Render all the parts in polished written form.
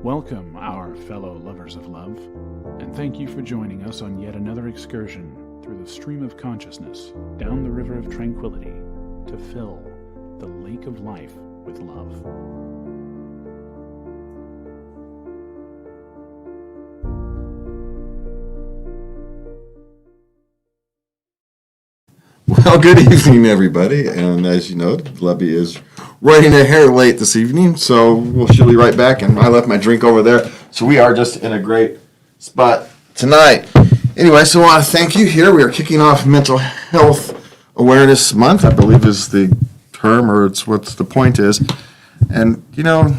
Welcome, our fellow lovers of love, and thank you for joining us on yet another excursion through the stream of consciousness, down the river of tranquility, to fill the lake of life with love. Well, good evening, everybody. And as you know, Lubby is running a hair late this evening, so she'll be right back. And I left my drink over there, so we are just in a great spot tonight. Anyway, so I want to thank you here. We are kicking off Mental Health Awareness Month, I believe is the term, or it's what the point is. And, you know,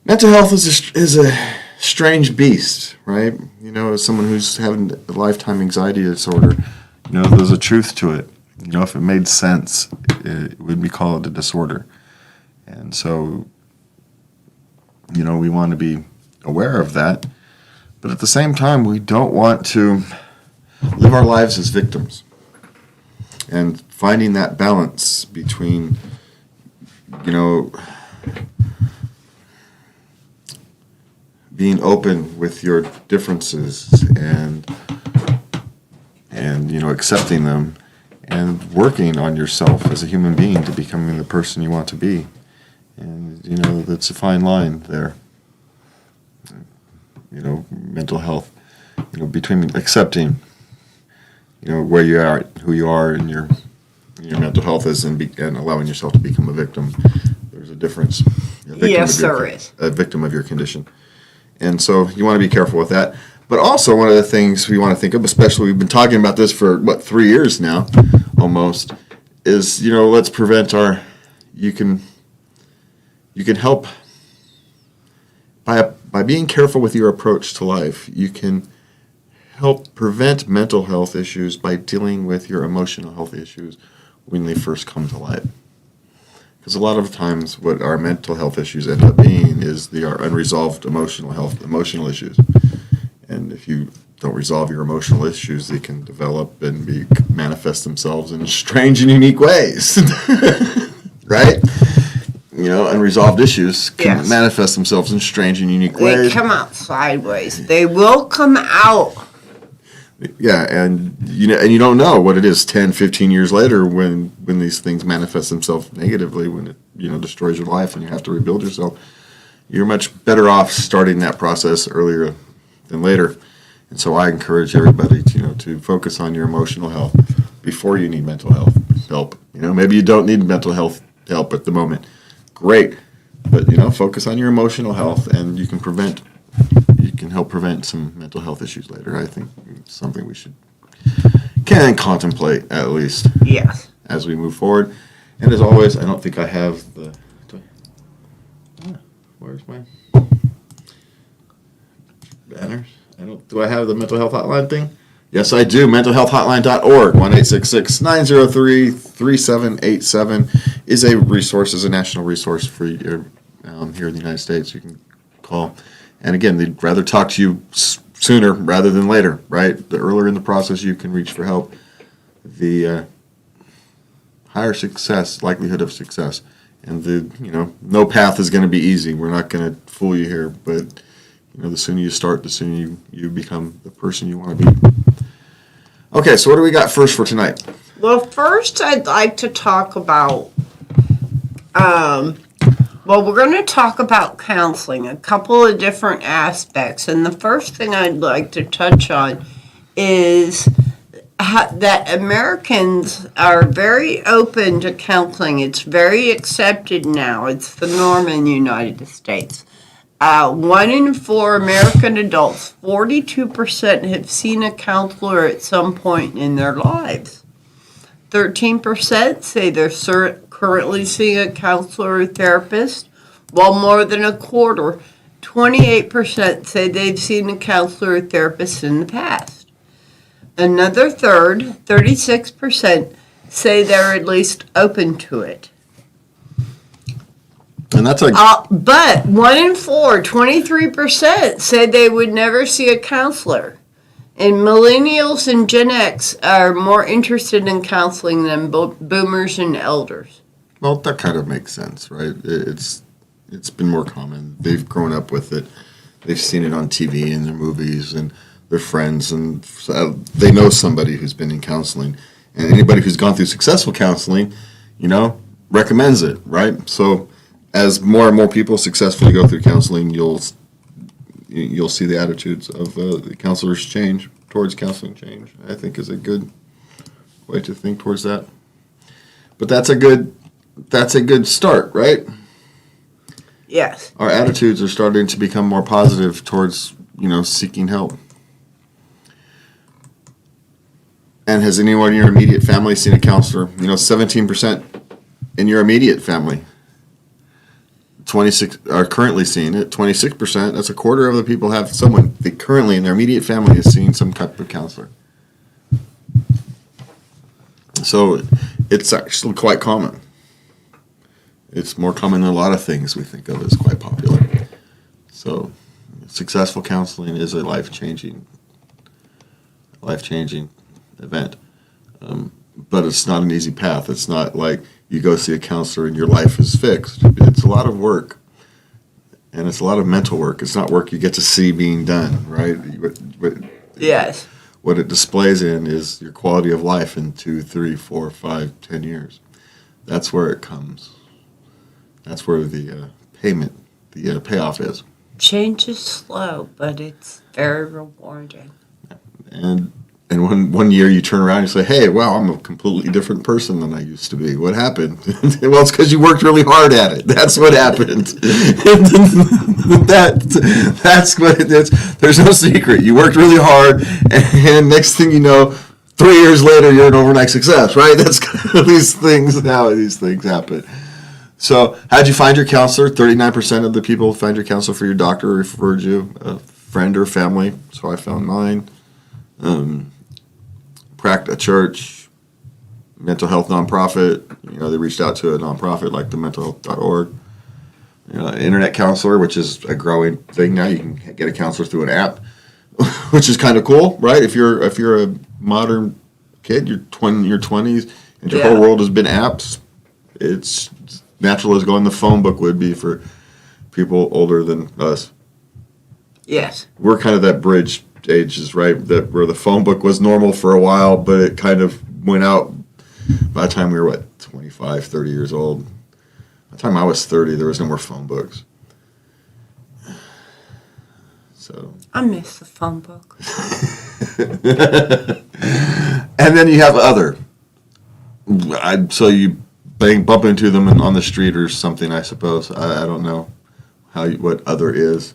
mental health is a strange beast, right? You know, as someone who's having a lifetime anxiety disorder, you know, there's a truth to it. You know, if it made sense, it would be called a disorder. And so, you know, we want to be aware of that. But at the same time, we don't want to live our lives as victims. And finding that balance between, you know, being open with your differences and you know, accepting them and working on yourself as a human being to becoming the person you want to be. And, you know, that's a fine line there. You know, mental health, you know, between accepting, you know, where you are, who you are, and your mental health is, and allowing yourself to become a victim. There's a difference. Yes, there is. A victim of your condition. And so you want to be careful with that. But also one of the things we want to think of, especially we've been talking about this for, 3 years now, almost, is, you know, let's prevent you can help by being careful with your approach to life. You can help prevent mental health issues by dealing with your emotional health issues when they first come to light. Because a lot of times what our mental health issues end up being is they are unresolved emotional issues. And if you don't resolve your emotional issues, they can develop and manifest themselves in strange and unique ways. Right? You know, unresolved issues can manifest themselves in strange and unique ways. They come out sideways. They will come out. Yeah, and you don't know what it is 10, 15 years later when these things manifest themselves negatively, when it, you know, destroys your life and you have to rebuild yourself. You're much better off starting that process earlier than later. And so I encourage everybody to focus on your emotional health before you need mental health help. You know, maybe you don't need mental health help at the moment. Great. But, you know, focus on your emotional health, and you can help prevent some mental health issues later. I think it's something we can contemplate, at least. Yes. As we move forward. And as always, I don't think I have where's my banners? Do I have the mental health hotline thing? Yes, I do. Mentalhealthhotline.org, 1-866-903-3787 is a national resource for here in the United States. You can call. And again, they'd rather talk to you sooner rather than later, right? The earlier in the process you can reach for help, the higher likelihood of success. And no path is going to be easy. We're not going to fool you here, but the sooner you start, the sooner you become the person you want to be. Okay, so what do we got first for tonight? Well, first I'd like to talk about, we're going to talk about counseling, a couple of different aspects. And the first thing I'd like to touch on is that Americans are very open to counseling. It's very accepted now. It's the norm in the United States. 1 in 4 American adults, 42%, have seen a counselor at some point in their lives. 13% say they're currently seeing a counselor or therapist, while more than a quarter, 28%, say they've seen a counselor or therapist in the past. Another third, 36%, say they're at least open to it. And that's but 1 in 4, 23%, said they would never see a counselor. And millennials and Gen X are more interested in counseling than boomers and elders. Well, that kind of makes sense, right? It's been more common. They've grown up with it. They've seen it on TV and their movies and their friends, and they know somebody who's been in counseling. And anybody who's gone through successful counseling, recommends it, right? So as more and more people successfully go through counseling, you'll see the attitudes of the counselors change towards counseling change. I think is a good way to think towards that. But that's a good start, right? Yes. Our attitudes are starting to become more positive towards, seeking help. And has anyone in your immediate family seen a counselor? 17% in your immediate family. 26 are currently seeing it. 26%, that's a quarter of the people have someone they currently in their immediate family is seeing some type of counselor. So it's actually quite common. It's more common than a lot of things we think of as quite popular. So successful counseling is a life-changing event. But it's not an easy path. It's not like you go see a counselor and your life is fixed. It's a lot of work. And it's a lot of mental work. It's not work you get to see being done, right? Yes. What it displays in is your quality of life in 2, 3, 4, 5, 10 years. That's where it comes. That's where the payoff is. Change is slow, but it's very rewarding. And one year you turn around and you say, hey, wow, I'm a completely different person than I used to be. What happened? Well, it's because you worked really hard at it. That's what happened. That's what it is. There's no secret. You worked really hard, and next thing you know, 3 years later, you're an overnight success, right? That's how these things happen. So how'd you find your counselor? 39% of the people find your counselor for your doctor referred you, a friend or family. So I found mine. A church, mental health nonprofit. They reached out to a nonprofit like the mentalhealth.org. Internet counselor, which is a growing thing now. You can get a counselor through an app, which is kind of cool, right? If you're a modern kid, you're in your 20s, and your whole world has been apps. It's natural as going the phone book would be for people older than us. Yes. We're kind of that bridge ages, right? That where the phone book was normal for a while, but it kind of went out by the time we were, 25, 30 years old. By the time I was 30, there was no more phone books. So I miss the phone book. And then you have other. So you bump into them on the street or something, I suppose. I don't know what other is.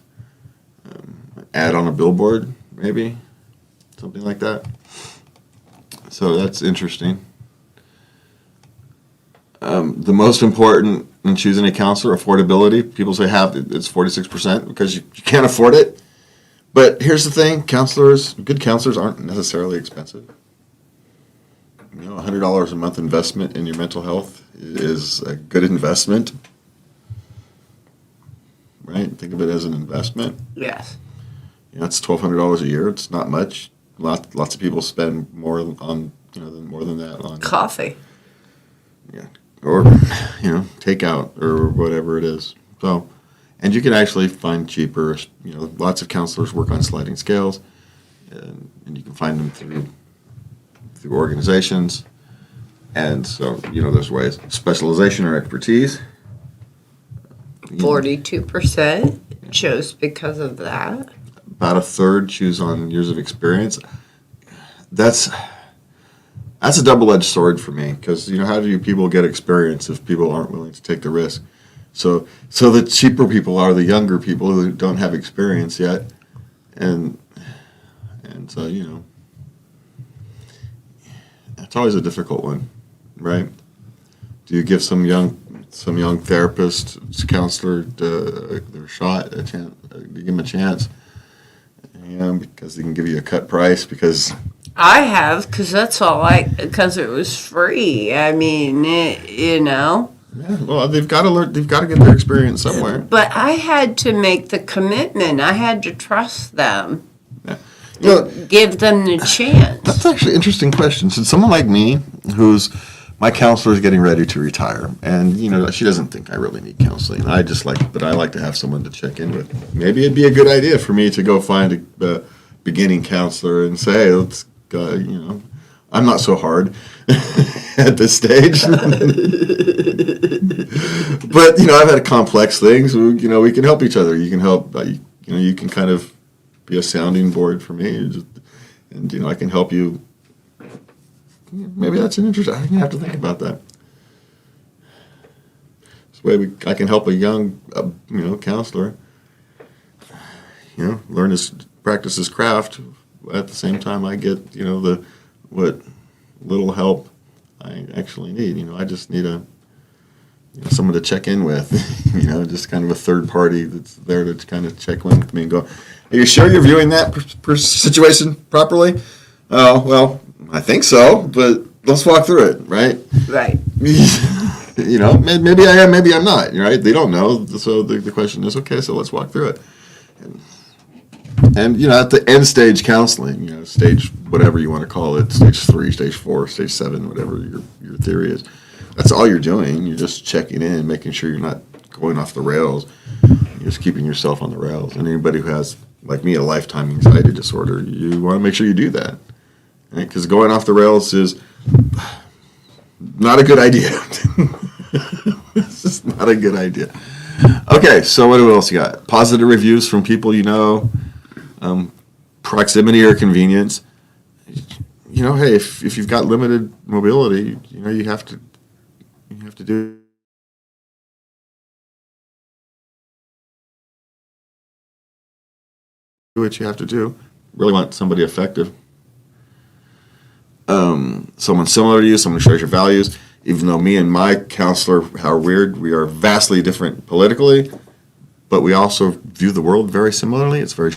Ad on a billboard, maybe, something like that. So that's interesting. The most important in choosing a counselor, affordability. People say it's 46% because you can't afford it. But here's the thing: good counselors aren't necessarily expensive. $100 a month investment in your mental health is a good investment, right? Think of it as an investment. Yes. That's $1,200 a year. It's not much. Lots of people spend more on more than that on Coffee. Yeah, or takeout or whatever it is. So, and you can actually find cheaper. Lots of counselors work on sliding scales, and you can find them through organizations. And so there's ways. Specialization or expertise. 42% chose because of that. About a third choose on years of experience. That's a double-edged sword for me because how do people get experience if people aren't willing to take the risk? So the cheaper people are the younger people who don't have experience yet, and so that's always a difficult one, right? Do you give some young therapist, counselor, their shot, a chance? Do you give them a chance? Because they can give you a cut price because I have, because it was free. I mean, Yeah, well, they've got to learn. They've got to get their experience somewhere. But I had to make the commitment. I had to trust them. Yeah. Give them the chance. That's actually an interesting question. So someone like me, who's my counselor is getting ready to retire, and she doesn't think I really need counseling. But I like to have someone to check in with. Maybe it'd be a good idea for me to go find a beginning counselor and say, hey, let's go, I'm not so hard at this stage. But I've had complex things. We can help each other. You can help. You can kind of be a sounding board for me, and I can help you. Maybe that's an interesting. I have to think about that. This way, I can help a young, counselor. Learn practice his craft. At the same time, I get what little help I actually need. I just need someone to check in with. Just kind of a third party that's there to kind of check in with me and go, "Are you sure you're viewing that situation properly?" Oh, well, I think so, but let's walk through it, right? Right. Maybe I am, maybe I'm not, right? They don't know, so the question is, okay, so let's walk through it. And at the end stage counseling, stage whatever you want to call it, stage 3, stage 4, stage 7, whatever your theory is, that's all you're doing. You're just checking in, making sure you're not going off the rails. You're just keeping yourself on the rails. And anybody who has, like me, a lifetime anxiety disorder, you want to make sure you do that. Because going off the rails is not a good idea. It's just not a good idea. Okay, so what else you got? Positive reviews from people proximity or convenience. Hey, if you've got limited mobility, you have to do what you have to do. Really want somebody effective. Someone similar to you, someone who shares your values. Even though me and my counselor are weird, we are vastly different politically, but we also view the world very similarly. It's very